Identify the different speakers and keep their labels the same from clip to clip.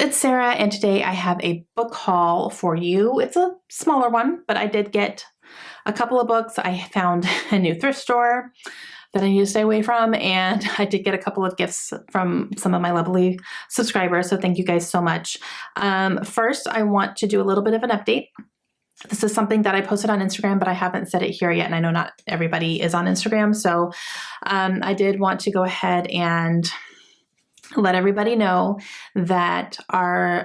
Speaker 1: it's Sarah, and today I have a book haul for you. It's a smaller one, but I did get a couple of books. I found a new thrift store that I need to stay away from, and I did get a couple of gifts from some of my lovely subscribers, so thank you guys so much. First, I want to do a little bit of an update. This is something that I posted on Instagram, but I haven't said it here yet, and I know not everybody is on Instagram, so I did want to go ahead and let everybody know that our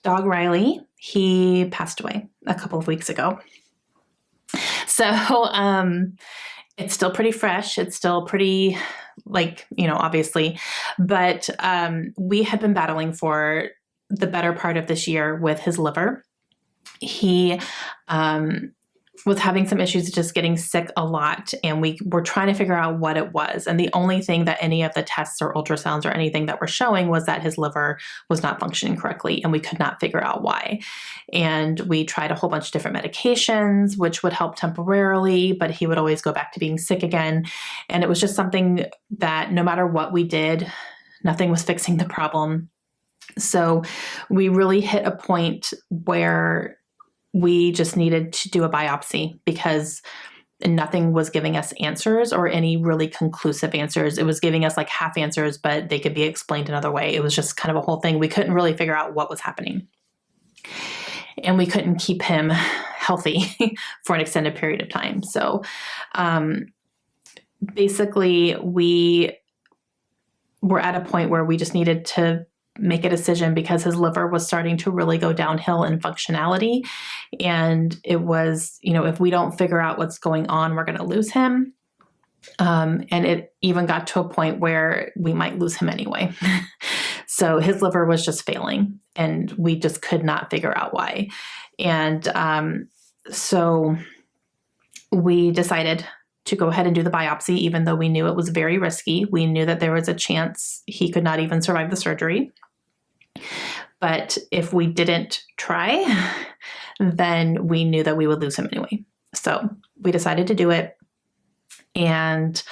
Speaker 1: dog Riley, he passed away a couple of weeks ago. So it's still pretty fresh. It's still pretty, obviously, but we had been battling for the better part of this year with his liver. He was having some issues, just getting sick a lot, and we were trying to figure out what it was. And the only thing that any of the tests or ultrasounds or anything that were showing was that his liver was not functioning correctly, and we could not figure out why. And we tried a whole bunch of different medications, which would help temporarily, but he would always go back to being sick again. And it was just something that no matter what we did, nothing was fixing the problem. So we really hit a point where we just needed to do a biopsy because nothing was giving us answers or any really conclusive answers. It was giving us like half answers, but they could be explained another way. It was just kind of a whole thing. We couldn't really figure out what was happening. And we couldn't keep him healthy for an extended period of time. So basically, we were at a point where we just needed to make a decision because his liver was starting to really go downhill in functionality. And it was, if we don't figure out what's going on, we're going to lose him. And it even got to a point where we might lose him anyway. So his liver was just failing and we just could not figure out why. And so we decided to go ahead and do the biopsy, even though we knew it was very risky. We knew that there was a chance he could not even survive the surgery. But if we didn't try, then we knew that we would lose him anyway. So we decided to do it. And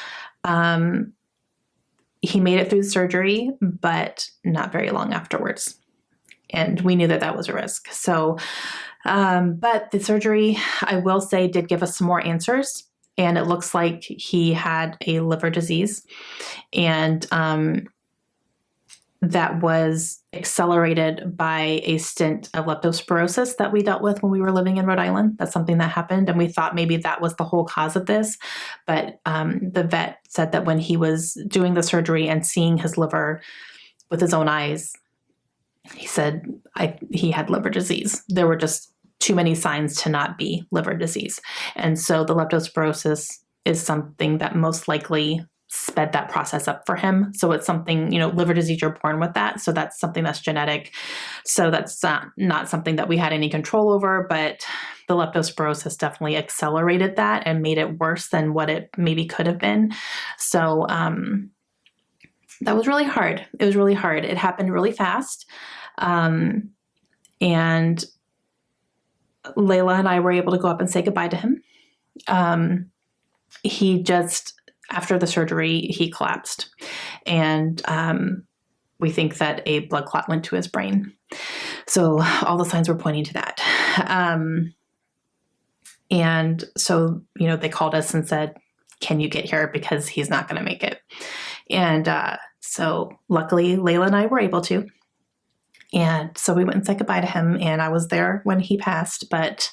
Speaker 1: he made it through the surgery, but not very long afterwards. And we knew that that was a risk. So, but the surgery, I will say, did give us some more answers. And it looks like he had a liver disease, and that was accelerated by a stint of leptospirosis that we dealt with when we were living in Rhode Island. That's something that happened, and we thought maybe that was the whole cause of this. But the vet said that when he was doing the surgery and seeing his liver with his own eyes, he said he had liver disease. There were just too many signs to not be liver disease. And so the leptospirosis is something that most likely sped that process up for him. So it's something, liver disease, you're born with that. So that's something that's genetic. So that's not something that we had any control over, but the leptospirosis definitely accelerated that and made it worse than what it maybe could have been. So that was really hard. It was really hard. It happened really fast. And Layla and I were able to go up and say goodbye to him. He just, after the surgery, he collapsed. And we think that a blood clot went to his brain. So all the signs were pointing to that. And so, they called us and said, can you get here? Because he's not going to make it. And so luckily, Layla and I were able to. And so we went and said goodbye to him, and I was there when he passed, but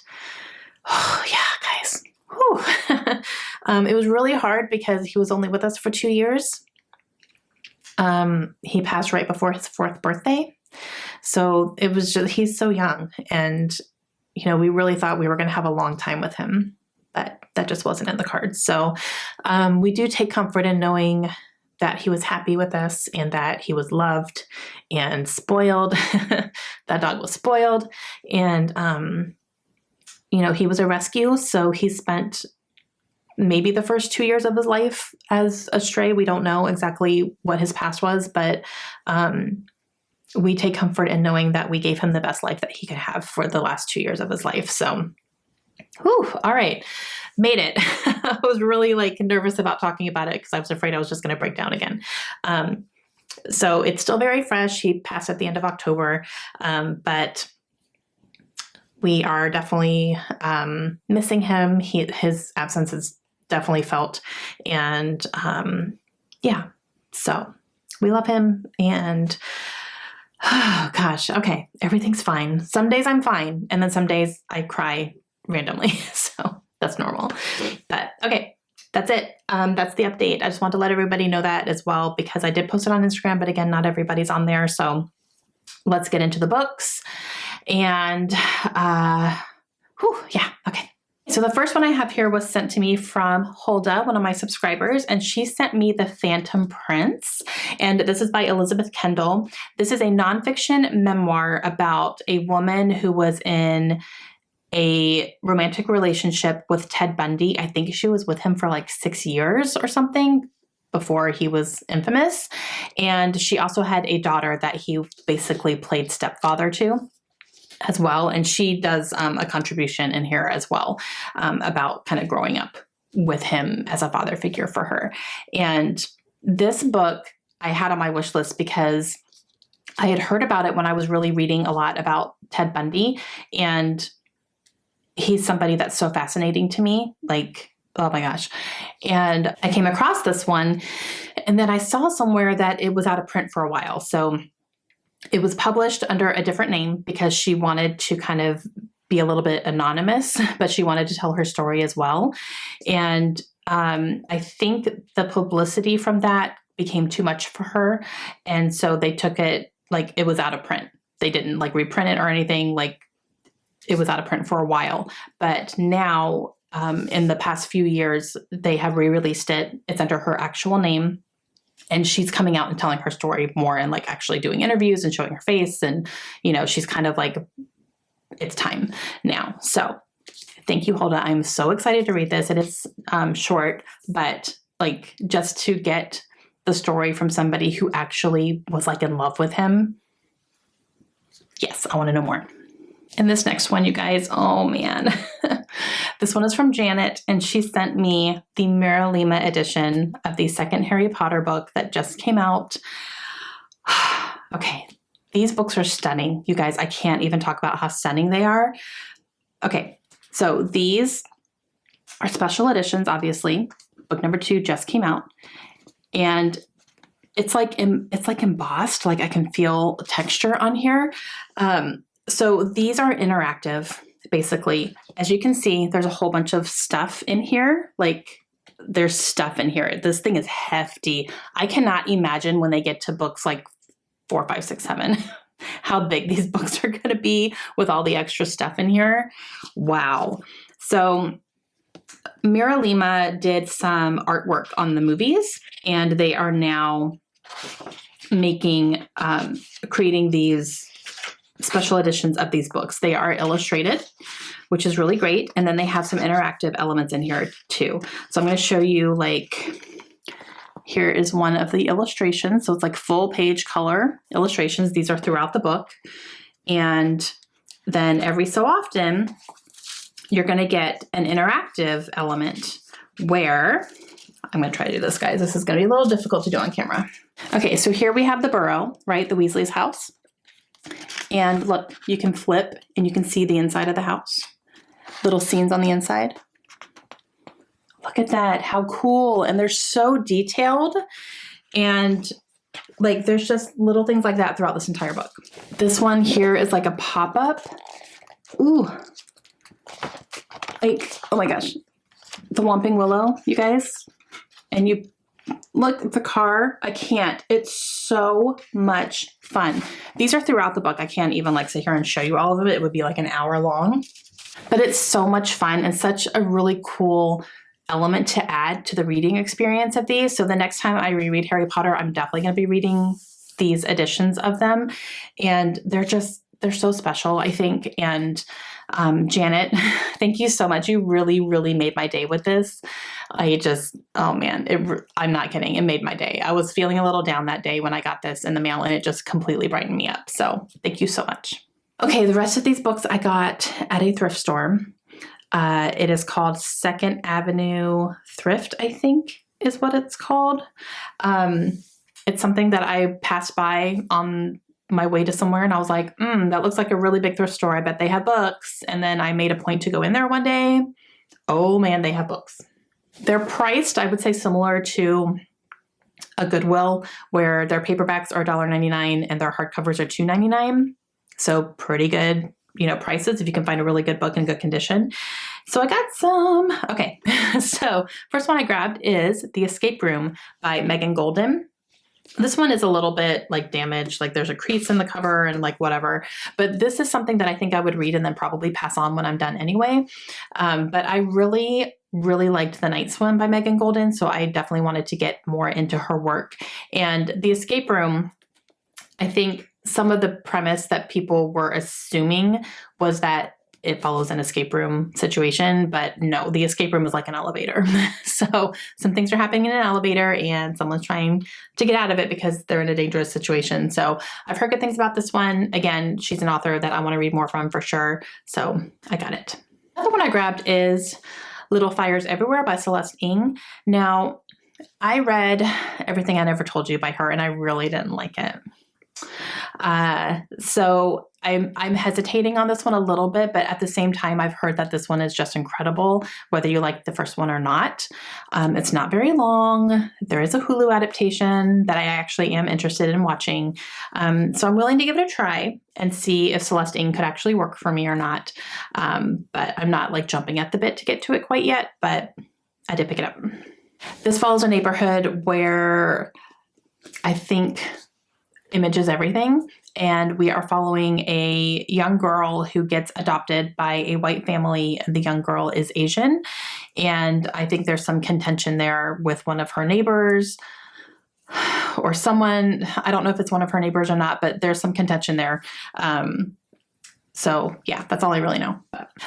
Speaker 1: guys, it was really hard because he was only with us for 2 years. He passed right before his 4th birthday. So it was just, he's so young, and, we really thought we were going to have a long time with him, but that just wasn't in the cards. So we do take comfort in knowing that he was happy with us and that he was loved and spoiled. That dog was spoiled. And, he was a rescue. So he spent maybe the first 2 years of his life as a stray. We don't know exactly what his past was, but we take comfort in knowing that we gave him the best life that he could have for the last 2 years of his life. So, all right. Made it. I was really nervous about talking about it because I was afraid I was just going to break down again. So it's still very fresh. He passed at the end of October, but we are definitely missing him. His absence is definitely felt. And yeah, so we love him. And oh gosh, okay, everything's fine. Some days I'm fine. And then some days I cry randomly. So that's normal. But okay, that's it. That's the update. I just want to let everybody know that as well, because I did post it on Instagram, but again, not everybody's on there. So let's get into the books. And yeah, okay. So the first one I have here was sent to me from Hulda, one of my subscribers, and she sent me The Phantom Prince. And this is by Elizabeth Kendall. This is a nonfiction memoir about a woman who was in a romantic relationship with Ted Bundy. I think she was with him for like 6 years or something before he was infamous. And she also had a daughter that he basically played stepfather to as well. And she does a contribution in here as well about kind of growing up with him as a father figure for her. And this book I had on my wish list because I had heard about it when I was really reading a lot about Ted Bundy. And he's somebody that's so fascinating to me. Like, oh my gosh. And I came across this one, and then I saw somewhere that it was out of print for a while. So it was published under a different name because she wanted to kind of be a little bit anonymous, but she wanted to tell her story as well. And I think the publicity from that became too much for her. And so they took it like it was out of print. They didn't like reprint it or anything. Like it was out of print for a while. But now in the past few years, they have re-released it. It's under her actual name. And she's coming out and telling her story more and like actually doing interviews and showing her face. And, you know, she's kind of like, it's time now. So thank you, Hulda. I'm so excited to read this. It is short, but like just to get the story from somebody who actually was like in love with him. Yes, I want to know more. And this next one, you guys, oh man. This one is from Janet, and she sent me the Mira Lima edition of the second Harry Potter book that just came out. Okay, these books are stunning. You guys, I can't even talk about how stunning they are. Okay, so these are special editions, obviously. Book number 2 just came out. And it's like embossed, like I can feel texture on here. So these are interactive, basically. As you can see, there's a whole bunch of stuff in here. Like there's stuff in here. This thing is hefty. I cannot imagine when they get to books like 4, 5, 6, 7, how big these books are going to be with all the extra stuff in here. Wow. So Mira Lima did some artwork on the movies, and they are now creating these special editions of these books. They are illustrated, which is really great. And then they have some interactive elements in here too. So I'm going to show you, like, here is one of the illustrations. So it's like full page color illustrations. These are throughout the book. And then every so often, you're going to get an interactive element where, I'm going to try to do this, guys. This is going to be a little difficult to do on camera. Okay, so here we have the burrow, right? The Weasley's house. And look, you can flip and you can see the inside of the house. Little scenes on the inside. Look at that. How cool. And they're so detailed. And like, there's just little things like that throughout this entire book. This one here is like a pop-up. Ooh. Like, oh my gosh. The Whomping Willow, you guys. And you look at the car. I can't. It's so much fun. These are throughout the book. I can't even like sit here and show you all of it. It would be like an hour long. But it's so much fun and such a really cool element to add to the reading experience of these. So the next time I reread Harry Potter, I'm definitely going to be reading these editions of them. And they're so special, I think. And Janet, thank you so much. You really, really made my day with this. Oh man, I'm not kidding. It made my day. I was feeling a little down that day when I got this in the mail, and it just completely brightened me up. So thank you so much. Okay, the rest of these books I got at a thrift store. It is called Second Avenue Thrift, I think is what it's called. It's something that I passed by on my way to somewhere and I was like, that looks like a really big thrift store. I bet they have books. And then I made a point to go in there one day. Oh man, they have books. They're priced, I would say, similar to a Goodwill, where their paperbacks are $1.99 and their hardcovers are $2.99. So pretty good, prices if you can find a really good book in good condition. So I got some. Okay, so first one I grabbed is The Escape Room by Megan Golden. This one is a little bit like damaged, like there's a crease in the cover and like whatever, but this is something that I think I would read and then probably pass on when I'm done anyway. But I really liked The Night Swim by Megan Golden, so I definitely wanted to get more into her work. And The Escape Room, I think some of the premise that people were assuming was that it follows an escape room situation, but no, the escape room is like an elevator. So some things are happening in an elevator and someone's trying to get out of it because they're in a dangerous situation. So I've heard good things about this one. Again, she's an author that I want to read more from for sure. So I got it. Another one I grabbed is Little Fires Everywhere by Celeste Ng. Now, I read Everything I Never Told You by her and I really didn't like it. So I'm hesitating on this one a little bit, but at the same time, I've heard that this one is just incredible, whether you like the first one or not. It's not very long. There is a Hulu adaptation that I actually am interested in watching. So I'm willing to give it a try and see if Celeste Ng could actually work for me or not. But I'm not like jumping at the bit to get to it quite yet, but I did pick it up. This follows a neighborhood where I think image is everything. And we are following a young girl who gets adopted by a white family, and the young girl is Asian. And I think there's some contention there with one of her neighbors or someone. I don't know if it's one of her neighbors or not, but there's some contention there. So yeah, that's all I really know.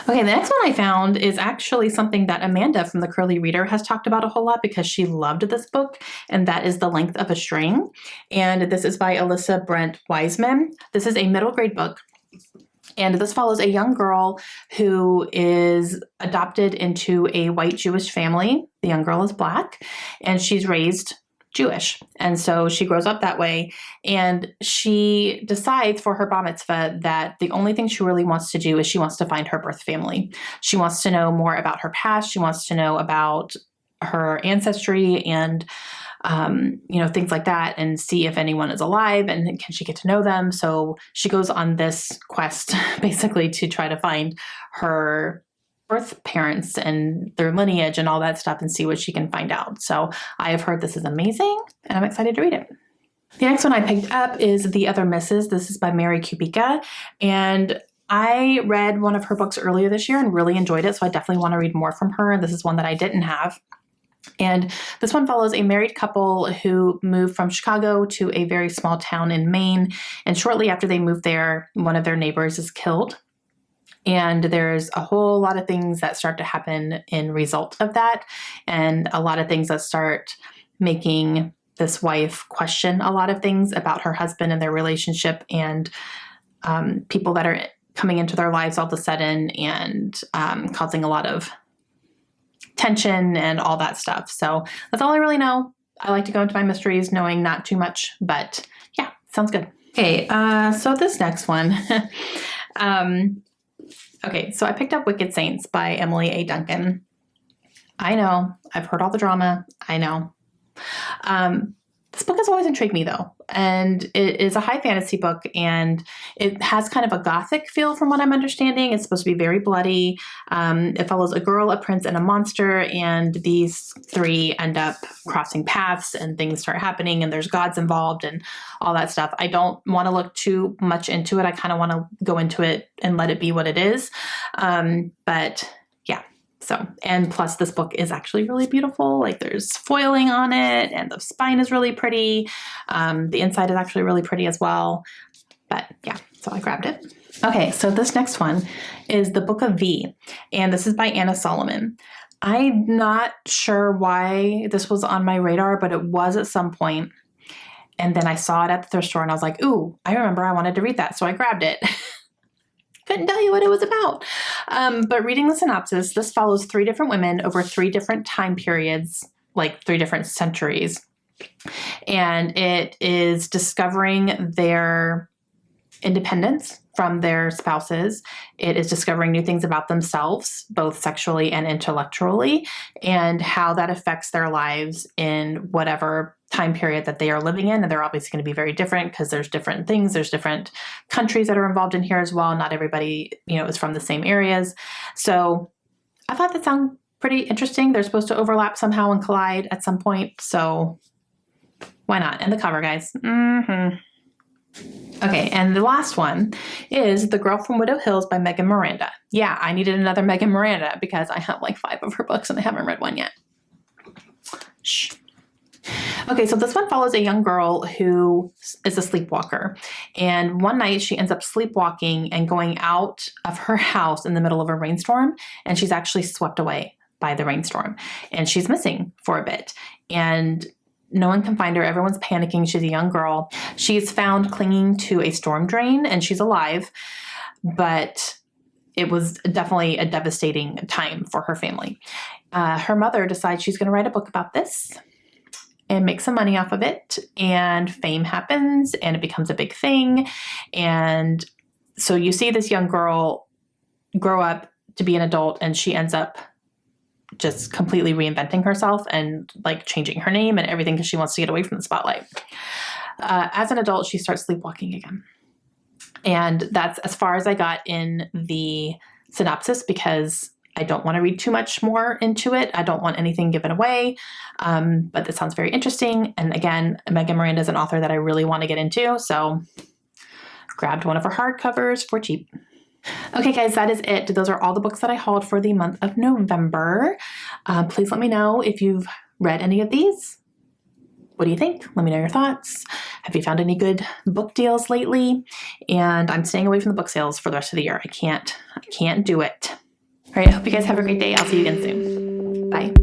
Speaker 1: Okay, the next one I found is actually something that Amanda from The Curly Reader has talked about a whole lot because she loved this book, and that is The Length of a String. And this is by Alyssa Brent Wiseman. This is a middle grade book. And this follows a young girl who is adopted into a white Jewish family. The young girl is Black, and she's raised Jewish. And so she grows up that way, and she decides for her bar mitzvah that the only thing she really wants to do is she wants to find her birth family. She wants to know more about her past. She wants to know about her ancestry and, things like that, and see if anyone is alive and can she get to know them. So she goes on this quest basically to try to find her birth parents and their lineage and all that stuff and see what she can find out. So I have heard this is amazing and I'm excited to read it. The next one I picked up is The Other Misses. This is by Mary Kubica, and I read one of her books earlier this year and really enjoyed it. So I definitely want to read more from her. And this is one that I didn't have. And this one follows a married couple who moved from Chicago to a very small town in Maine. And shortly after they moved there, one of their neighbors is killed. And there's a whole lot of things that start to happen in result of that. And a lot of things that start making this wife question a lot of things about her husband and their relationship, and people that are coming into their lives all of a sudden and causing a lot of tension and all that stuff. So that's all I really know. I like to go into my mysteries knowing not too much, but yeah, sounds good. Okay, so this next one. Okay, so I picked up Wicked Saints by Emily A. Duncan. I know, I've heard all the drama. I know. This book has always intrigued me though, and it is a high fantasy book, and it has kind of a gothic feel from what I'm understanding. It's supposed to be very bloody. It follows a girl, a prince, and a monster, and these three end up crossing paths and things start happening, and there's gods involved and all that stuff. I don't want to look too much into it. I kind of want to go into it and let it be what it is. But yeah. So, and plus this book is actually really beautiful. Like there's foiling on it and the spine is really pretty. The inside is actually really pretty as well. But yeah, so I grabbed it. Okay, so this next one is The Book of V, and this is by Anna Solomon. I'm not sure why this was on my radar, but it was at some point. And then I saw it at the thrift store and I was like, ooh, I remember I wanted to read that. So I grabbed it. Couldn't tell you what it was about. But reading the synopsis, this follows three different women over three different time periods, like three different centuries. And it is discovering their independence from their spouses. It is discovering new things about themselves, both sexually and intellectually, and how that affects their lives in whatever time period that they are living in. And they're obviously going to be very different because there's different things. There's different countries that are involved in here as well. Not everybody, is from the same areas. So I thought that sounded pretty interesting. They're supposed to overlap somehow and collide at some point. So why not? And the cover, guys. Okay, and the last one is The Girl from Widow Hills by Megan Miranda. Yeah, I needed another Megan Miranda because I have like 5 of her books and I haven't read one yet. Shh. Okay, so this one follows a young girl who is a sleepwalker. And one night she ends up sleepwalking and going out of her house in the middle of a rainstorm. And she's actually swept away by the rainstorm. And she's missing for a bit. And no one can find her. Everyone's panicking. She's a young girl. She's found clinging to a storm drain and she's alive. But it was definitely a devastating time for her family. Her mother decides she's going to write a book about this and make some money off of it. And fame happens and it becomes a big thing. And so you see this young girl grow up to be an adult and she ends up just completely reinventing herself and like changing her name and everything because she wants to get away from the spotlight. As an adult, she starts sleepwalking again. And that's as far as I got in the synopsis because I don't want to read too much more into it. I don't want anything given away. But it sounds very interesting. And again, Megan Miranda is an author that I really want to get into. So grabbed one of her hardcovers for cheap. Okay, guys, that is it. Those are all the books that I hauled for the month of November. Please let me know if you've read any of these. What do you think? Let me know your thoughts. Have you found any good book deals lately? And I'm staying away from the book sales for the rest of the year. I can't do it. All right, I hope you guys have a great day. I'll see you again soon. Bye.